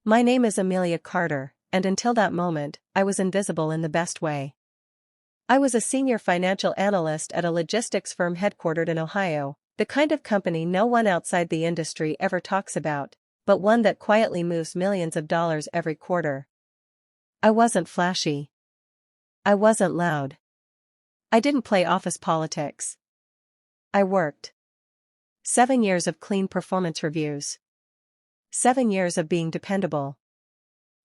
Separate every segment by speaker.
Speaker 1: My name is Amelia Carter, and until that moment, I was invisible in the best way. I was a senior financial analyst at a logistics firm headquartered in Ohio, the kind of company no one outside the industry ever talks about, but one that quietly moves millions of dollars every quarter. I wasn't flashy. I wasn't loud. I didn't play office politics. I worked. 7 years of clean performance reviews. 7 years of being dependable.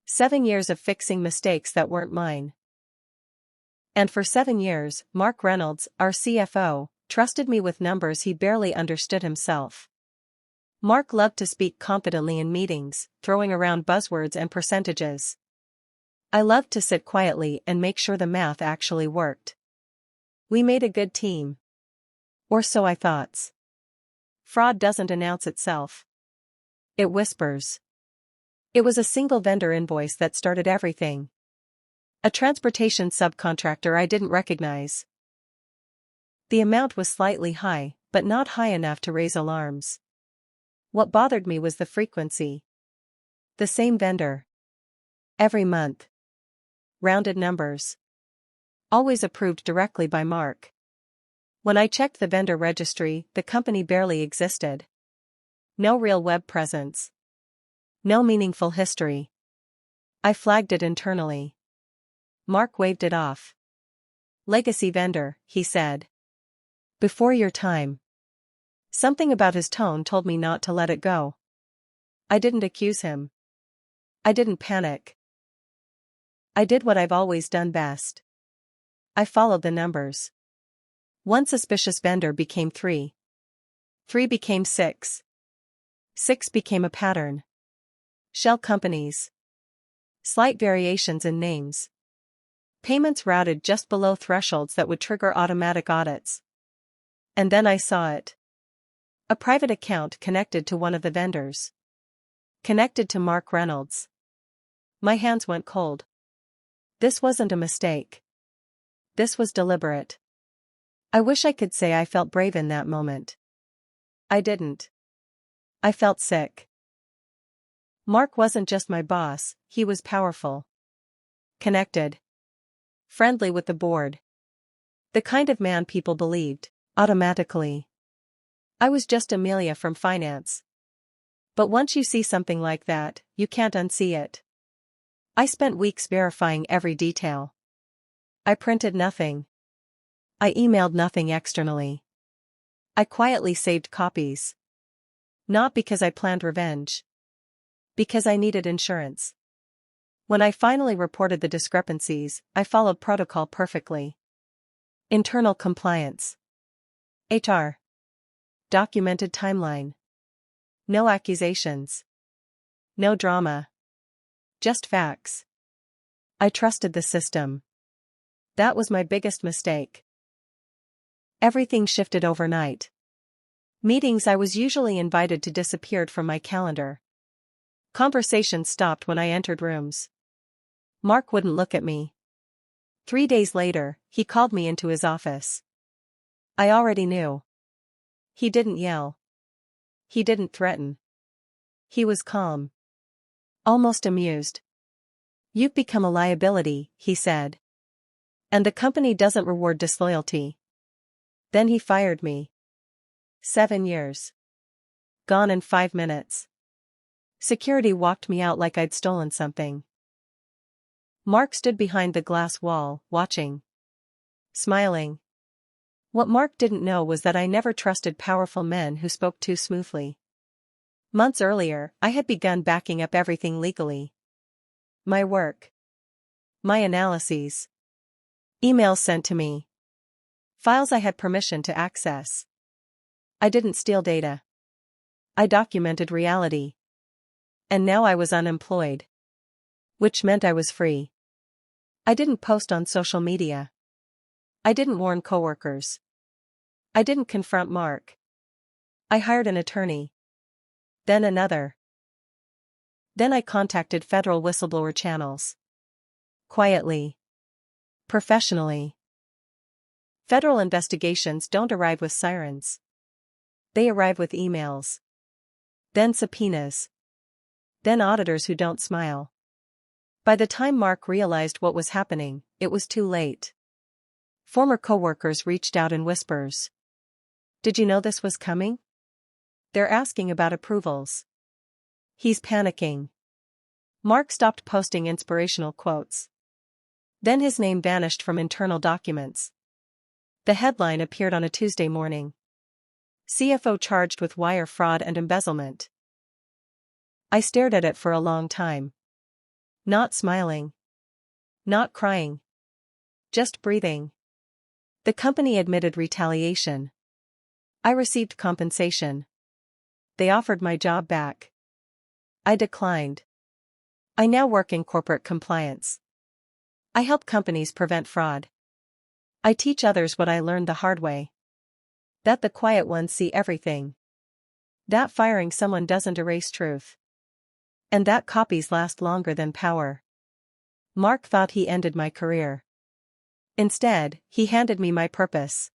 Speaker 1: 7 years of fixing mistakes that weren't mine. And for 7 years, Mark Reynolds, our CFO, trusted me with numbers he barely understood himself. Mark loved to speak confidently in meetings, throwing around buzzwords and percentages. I loved to sit quietly and make sure the math actually worked. We made a good team. Or so I thought. Fraud doesn't announce itself. It whispers. It was a single vendor invoice that started everything. A transportation subcontractor I didn't recognize. The amount was slightly high, but not high enough to raise alarms. What bothered me was the frequency. The same vendor. Every month. Rounded numbers. Always approved directly by Mark. When I checked the vendor registry, the company barely existed. No real web presence. No meaningful history. I flagged it internally. Mark waved it off. Legacy vendor, he said. Before your time. Something about his tone told me not to let it go. I didn't accuse him. I didn't panic. I did what I've always done best. I followed the numbers. One suspicious vendor became 3. 3 became 6. 6 became a pattern. Shell companies. Slight variations in names. Payments routed just below thresholds that would trigger automatic audits. And then I saw it. A private account connected to one of the vendors. Connected to Mark Reynolds. My hands went cold. This wasn't a mistake. This was deliberate. I wish I could say I felt brave in that moment. I didn't. I felt sick. Mark wasn't just my boss, he was powerful. Connected. Friendly with the board. The kind of man people believed, automatically. I was just Amelia from finance. But once you see something like that, you can't unsee it. I spent weeks verifying every detail. I printed nothing. I emailed nothing externally. I quietly saved copies. Not because I planned revenge. Because I needed insurance. When I finally reported the discrepancies, I followed protocol perfectly. Internal compliance. HR. Documented timeline. No accusations. No drama. Just facts. I trusted the system. That was my biggest mistake. Everything shifted overnight. Meetings I was usually invited to disappeared from my calendar. Conversations stopped when I entered rooms. Mark wouldn't look at me. 3 days later, he called me into his office. I already knew. He didn't yell. He didn't threaten. He was calm. Almost amused. You've become a liability, he said. And the company doesn't reward disloyalty. Then he fired me. 7 years. Gone in 5 minutes. Security walked me out like I'd stolen something. Mark stood behind the glass wall, watching. Smiling. What Mark didn't know was that I never trusted powerful men who spoke too smoothly. Months earlier, I had begun backing up everything legally. My work. My analyses. Emails sent to me. Files I had permission to access. I didn't steal data. I documented reality. And now I was unemployed. Which meant I was free. I didn't post on social media. I didn't warn coworkers. I didn't confront Mark. I hired an attorney. Then another. Then I contacted federal whistleblower channels. Quietly. Professionally. Federal investigations don't arrive with sirens. They arrive with emails. Then subpoenas. Then auditors who don't smile. By the time Mark realized what was happening, it was too late. Former coworkers reached out in whispers. Did you know this was coming? They're asking about approvals. He's panicking. Mark stopped posting inspirational quotes. Then his name vanished from internal documents. The headline appeared on a Tuesday morning. CFO charged with wire fraud and embezzlement. I stared at it for a long time. Not smiling. Not crying. Just breathing. The company admitted retaliation. I received compensation. They offered my job back. I declined. I now work in corporate compliance. I help companies prevent fraud. I teach others what I learned the hard way. That the quiet ones see everything. That firing someone doesn't erase truth. And that copies last longer than power. Mark thought he ended my career. Instead, he handed me my purpose.